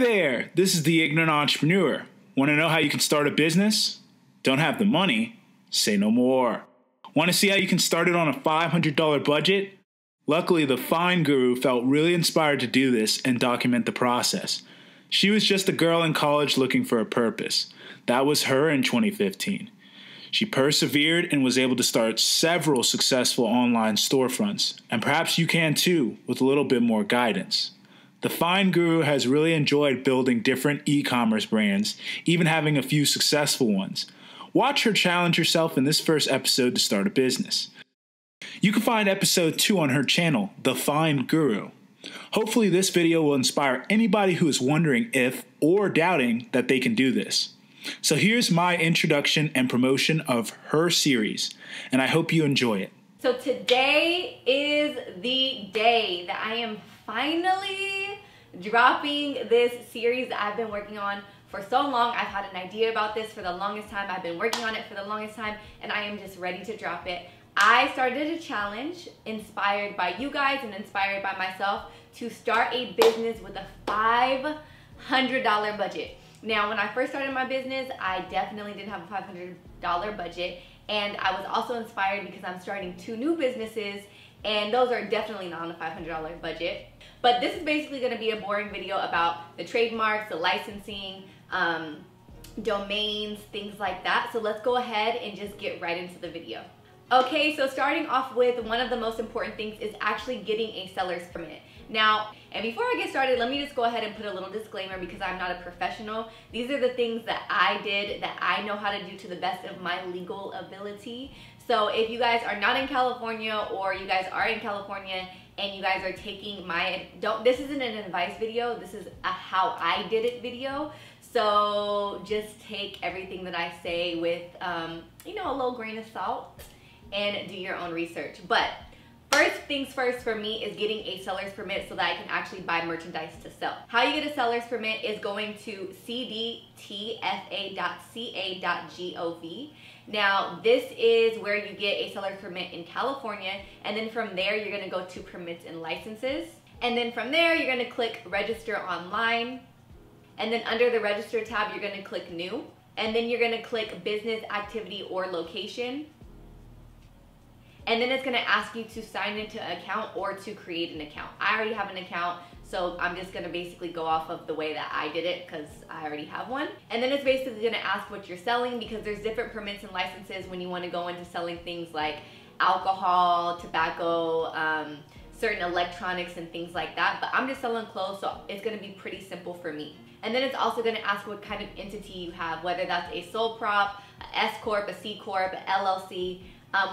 there, this is the Ignorant Entrepreneur. Want to know how you can start a business? Don't have the money? Say no more. Want to see how you can start it on a $500 budget? Luckily, the Find Guru felt really inspired to do this and document the process. She was just a girl in college looking for a purpose. That was her in 2015. She persevered and was able to start several successful online storefronts, and perhaps you can too with a little bit more guidance. The Find Guru has really enjoyed building different e-commerce brands, even having a few successful ones. Watch her challenge herself in this first episode to start a business. You can find episode 2 on her channel, The Find Guru. Hopefully this video will inspire anybody who is wondering if or doubting that they can do this. So here's my introduction and promotion of her series, and I hope you enjoy it. So today is the day that I am finally dropping this series that I've been working on for so long. I've had an idea about this for the longest time. I've been working on it for the longest time, and I am just ready to drop it. I started a challenge inspired by you guys and inspired by myself to start a business with a $500 budget. Now, when I first started my business, I definitely didn't have a $500 budget, and I was also inspired because I'm starting 2 new businesses, and those are definitely not on a $500 budget. But this is basically going to be a boring video about the trademarks, the licensing, domains, things like that. So let's go ahead and just get right into the video. Okay, so starting off with one of the most important things is actually getting a seller's permit. Now, and before I get started, let me just go ahead and put a little disclaimer because I'm not a professional. These are the things that I did that I know how to do to the best of my legal ability. So if you guys are not in California, or you guys are in California and you guys are taking my, this isn't an advice video, this is a how I did it video. So just take everything that I say with, you know, a little grain of salt and do your own research. But first things first for me is getting a seller's permit so that I can actually buy merchandise to sell. How you get a seller's permit is going to cdtfa.ca.gov. Now, this is where you get a seller's permit in California, and then from there, you're gonna go to permits and licenses. And then from there, you're gonna click register online. And then under the register tab, you're gonna click new. And then you're gonna click business activity or location. And then it's gonna ask you to sign into an account or to create an account. I already have an account, so I'm just gonna basically go off of the way that I did it because I already have one. And then it's basically gonna ask what you're selling because there's different permits and licenses when you wanna go into selling things like alcohol, tobacco, certain electronics and things like that. But I'm just selling clothes, so it's gonna be pretty simple for me. And then it's also gonna ask what kind of entity you have, whether that's a sole prop, a S Corp, a C Corp, a LLC.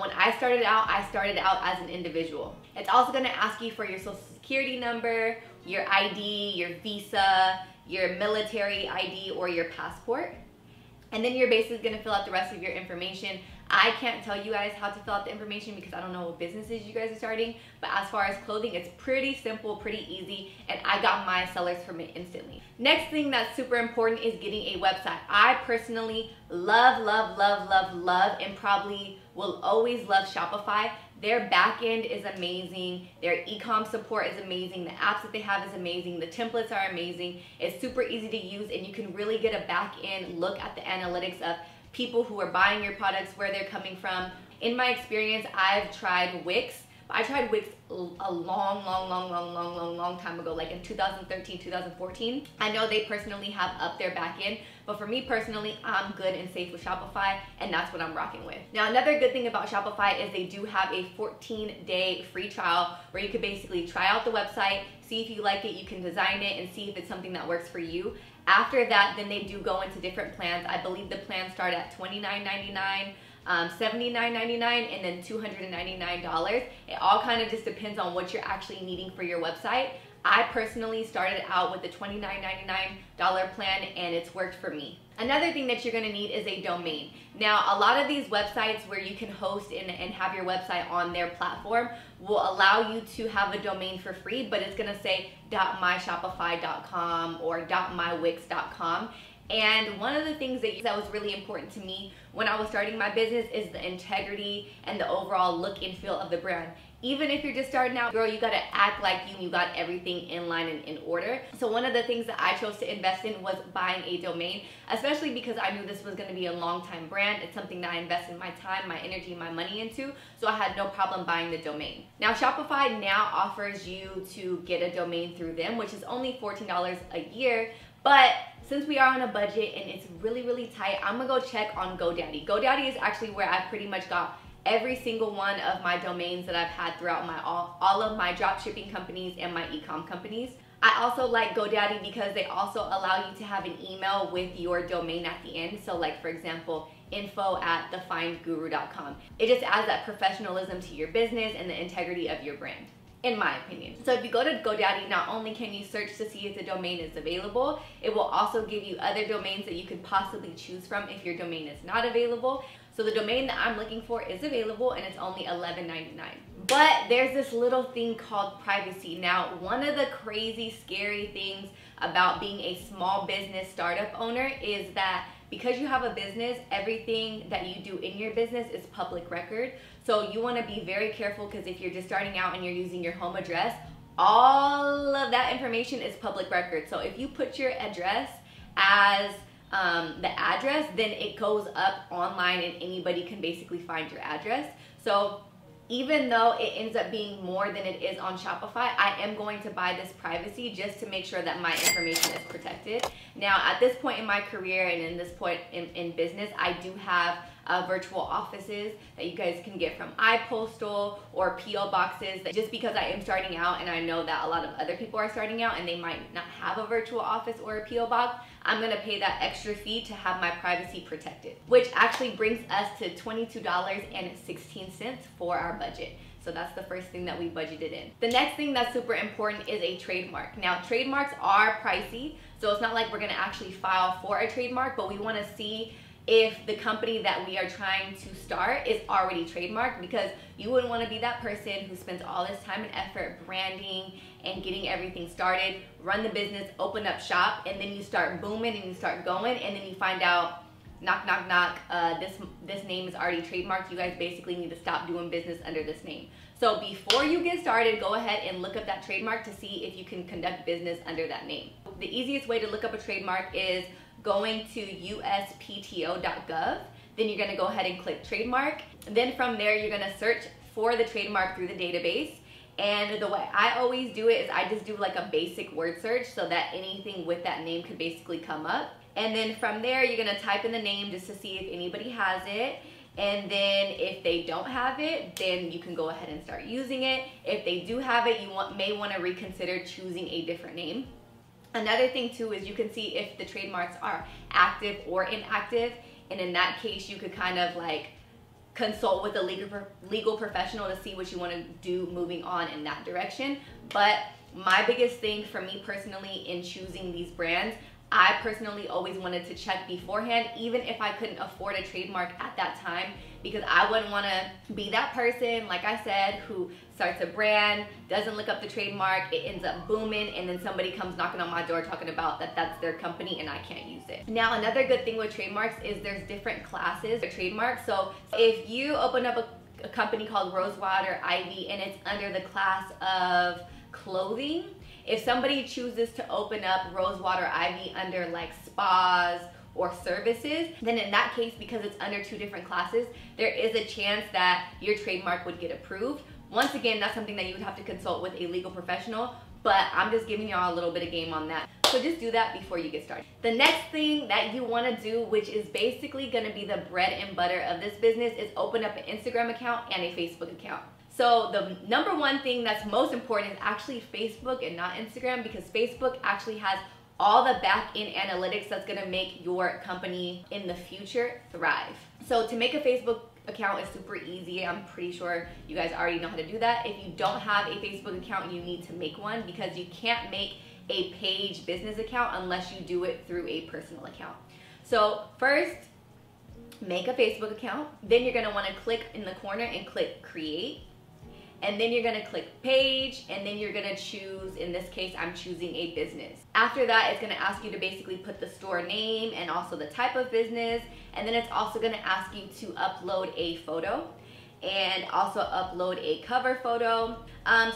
When I started out as an individual. It's also gonna ask you for your social security number, your ID, your visa, your military ID, or your passport. And then you're basically gonna fill out the rest of your information. I can't tell you guys how to fill out the information because I don't know what businesses you guys are starting, but as far as clothing, it's pretty simple, pretty easy, and I got my seller's permit instantly. Next thing that's super important is getting a website. I personally love, and probably will always love Shopify. Their back end is amazing. Their e-com support is amazing. The apps that they have is amazing. The templates are amazing. It's super easy to use, and you can really get a back end look at the analytics of people who are buying your products, where they're coming from. In my experience, I've tried Wix. I tried Wix a long time ago, like in 2013, 2014. I know they personally have up their back end, but for me personally, I'm good and safe with Shopify, and that's what I'm rocking with. Now, another good thing about Shopify is they do have a 14-day free trial where you could basically try out the website, see if you like it, you can design it, and see if it's something that works for you. After that, then they do go into different plans. I believe the plans start at $29.99, $79.99, and then $299. It all kind of just depends on what you're actually needing for your website. I personally started out with the $29.99 plan, and it's worked for me. Another thing that you're gonna need is a domain. Now, a lot of these websites where you can host and have your website on their platform will allow you to have a domain for free, but it's gonna say .myshopify.com or .mywix.com. And one of the things that was really important to me when I was starting my business is the integrity and the overall look and feel of the brand. Even if you're just starting out, girl, you gotta act like you got everything in line and in order. So one of the things that I chose to invest in was buying a domain, especially because I knew this was gonna be a long time brand. It's something that I invested my time, my energy, my money into, so I had no problem buying the domain. Now Shopify now offers you to get a domain through them, which is only $14 a year, but since we are on a budget and it's really, really tight, I'm gonna go check on GoDaddy. GoDaddy is actually where I pretty much got every single one of my domains that I've had throughout all of my drop shipping companies and my e-com companies. I also like GoDaddy because they also allow you to have an email with your domain at the end. So like, for example, info@thefindguru.com. It just adds that professionalism to your business and the integrity of your brand, in my opinion. So if you go to GoDaddy, not only can you search to see if the domain is available, it will also give you other domains that you could possibly choose from if your domain is not available. So the domain that I'm looking for is available and it's only $11.99. But there's this little thing called privacy. Now, one of the crazy, scary things about being a small business startup owner is that because you have a business, everything that you do in your business is public record. So you want to be very careful, because if you're just starting out and you're using your home address, all of that information is public record. So if you put your address as the address, then it goes up online and anybody can basically find your address. So even though it ends up being more than it is on Shopify, I am going to buy this privacy just to make sure that my information is protected. Now, at this point in my career and in this point in business, I do have virtual offices that you guys can get from iPostal or PO boxes. Just because I am starting out and I know that a lot of other people are starting out and they might not have a virtual office or a PO box, I'm gonna pay that extra fee to have my privacy protected, which actually brings us to $22.16 for our budget. So that's the first thing that we budgeted in. The next thing that's super important is a trademark. Now, trademarks are pricey, so it's not like we're gonna actually file for a trademark, but we wanna see if the company that we are trying to start is already trademarked, because you wouldn't want to be that person who spends all this time and effort branding and getting everything started, run the business, open up shop, and then you start booming and you start going, and then you find out, knock, knock, knock, this name is already trademarked. You guys basically need to stop doing business under this name. So before you get started, go ahead and look up that trademark to see if you can conduct business under that name. The easiest way to look up a trademark is going to uspto.gov. Then you're gonna go ahead and click trademark. Then from there, you're gonna search for the trademark through the database. And the way I always do it is I just do like a basic word search so that anything with that name could basically come up. And then from there, you're gonna type in the name just to see if anybody has it. And then if they don't have it, then you can go ahead and start using it. If they do have it, you may wanna reconsider choosing a different name. Another thing too is you can see if the trademarks are active or inactive, and in that case you could kind of like consult with a legal professional to see what you want to do moving on in that direction. But my biggest thing for me personally in choosing these brands, I personally always wanted to check beforehand, even if I couldn't afford a trademark at that time, because I wouldn't want to be that person, like I said, who starts a brand, doesn't look up the trademark, it ends up booming, and then somebody comes knocking on my door talking about that that's their company and I can't use it. Now, another good thing with trademarks is there's different classes of trademarks. So if you open up a company called Rosewater Ivy and it's under the class of clothing, if somebody chooses to open up Rosewater Ivy under like spas or services, then in that case, because it's under two different classes, there is a chance that your trademark would get approved. Once again, that's something that you would have to consult with a legal professional, but I'm just giving y'all a little bit of game on that. So just do that before you get started. The next thing that you want to do, which is basically going to be the bread and butter of this business, is open up an Instagram account and a Facebook account. So the number one thing that's most important is actually Facebook and not Instagram, because Facebook actually has all the back-end analytics that's gonna make your company in the future thrive. So to make a Facebook account is super easy. I'm pretty sure you guys already know how to do that. If you don't have a Facebook account, you need to make one, because you can't make a page business account unless you do it through a personal account. So first, make a Facebook account. Then you're gonna wanna click in the corner and click create. And then you're gonna click page, and then you're gonna choose, in this case, I'm choosing a business. After that, it's gonna ask you to basically put the store name and also the type of business, and then it's also gonna ask you to upload a photo. and also upload a cover photo.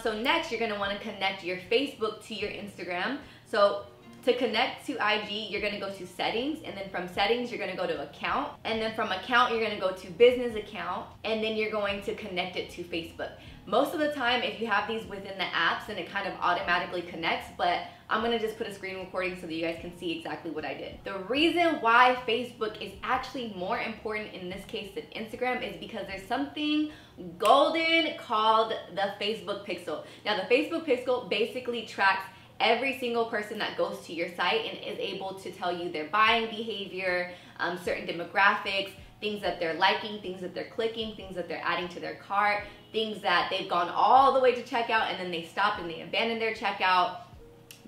So next, you're gonna wanna connect your Facebook to your Instagram. So to connect to IG, you're gonna go to settings, and then from settings, you're gonna go to account, and then from account, you're gonna go to business account, and then you're going to connect it to Facebook. Most of the time, if you have these within the apps, then it kind of automatically connects, but I'm gonna just put a screen recording so that you guys can see exactly what I did. The reason why Facebook is actually more important in this case than Instagram is because there's something golden called the Facebook Pixel. Now, the Facebook Pixel basically tracks every single person that goes to your site and is able to tell you their buying behavior, certain demographics, things that they're liking, things that they're clicking, things that they're adding to their cart, things that they've gone all the way to checkout and then they stop and they abandon their checkout,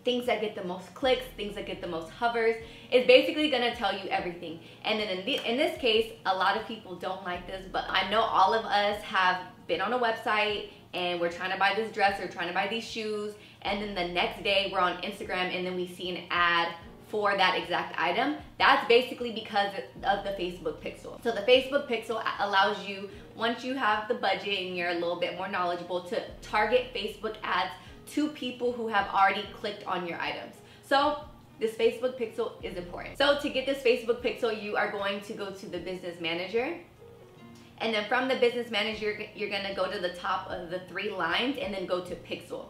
things that get the most clicks, things that get the most hovers. It's basically gonna tell you everything. And then in this case, a lot of people don't like this, but I know all of us have been on a website and we're trying to buy this dress or trying to buy these shoes, and then the next day we're on Instagram and then we see an ad for that exact item. That's basically because of the Facebook Pixel. So the Facebook Pixel allows you, once you have the budget and you're a little bit more knowledgeable, to target Facebook ads to people who have already clicked on your items. So this Facebook Pixel is important. So to get this Facebook Pixel, you are going to go to the Business Manager. And then from the Business Manager, you're gonna go to the top of the 3 lines and then go to Pixel.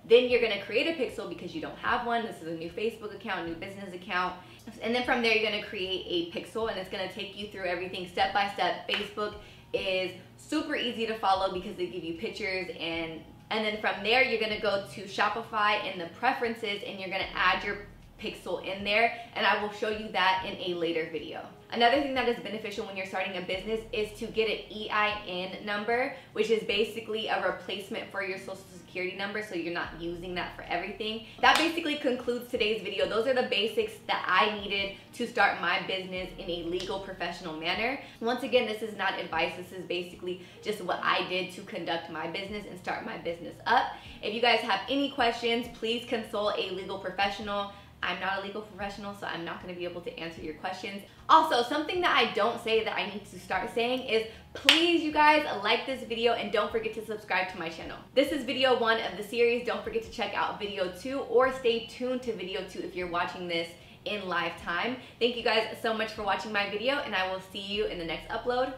Then you're gonna create a pixel because you don't have one. This is a new Facebook account, new business account. And then from there, you're gonna create a pixel and it's gonna take you through everything step by step. Facebook is super easy to follow because they give you pictures, and then from there, you're gonna go to Shopify in the preferences and you're gonna add your pixel in there, and I will show you that in a later video. Another thing that is beneficial when you're starting a business is to get an EIN number, which is basically a replacement for your social security number, so you're not using that for everything. That basically concludes today's video. Those are the basics that I needed to start my business in a legal, professional manner. Once again, this is not advice. This is basically just what I did to conduct my business and start my business up. If you guys have any questions, please consult a legal professional. I'm not a legal professional, so I'm not gonna be able to answer your questions. Also, something that I don't say that I need to start saying is, please, you guys, like this video and don't forget to subscribe to my channel. This is video 1 of the series. Don't forget to check out video 2 or stay tuned to video 2 if you're watching this in live time. Thank you guys so much for watching my video, and I will see you in the next upload.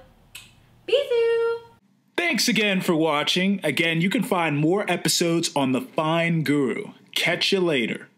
Bisous! Thanks again for watching. Again, you can find more episodes on The Fine Guru. Catch you later.